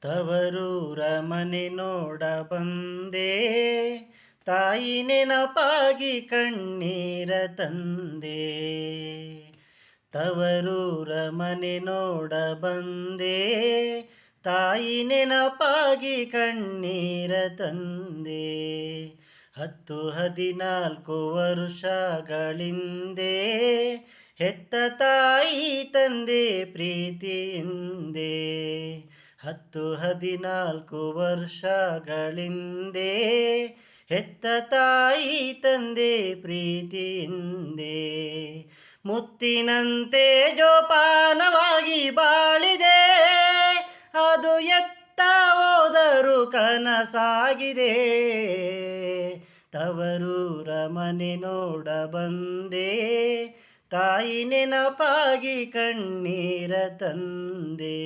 ತವರೂರ ಮನೆ ನೋಡ ಬಂದೆ, ತಾಯಿ ನೆನಪಾಗಿ ಕಣ್ಣೀರ ತಂದೆ. ತವರೂರ ಮನೆ ನೋಡ ಬಂದೆ, ತಾಯಿ ನೆನಪಾಗಿ ಕಣ್ಣೀರ ತಂದೆ. 14 ವರುಷಗಳಿಂದೆ ಹೆತ್ತ ತಾಯಿ ತಂದೆ ಪ್ರೀತಿಯಿಂದೆ. 14 ವರ್ಷಗಳಿಂದೆ ಹೆತ್ತ ತಾಯಿ ತಂದೆ ಪ್ರೀತಿಯಿಂದೆ. ಮುತ್ತಿನಂತೆ ಜೋಪಾನವಾಗಿ ಬಾಳಿದೆ, ಅದು ಎತ್ತ ಹೋದರೂ ಕನಸಾಗಿದೆ. ತವರೂರ ಮನೆ ನೋಡ ಬಂದೆ, ತಾಯಿ ನೆನಪಾಗಿ ಕಣ್ಣೀರ ತಂದೆ.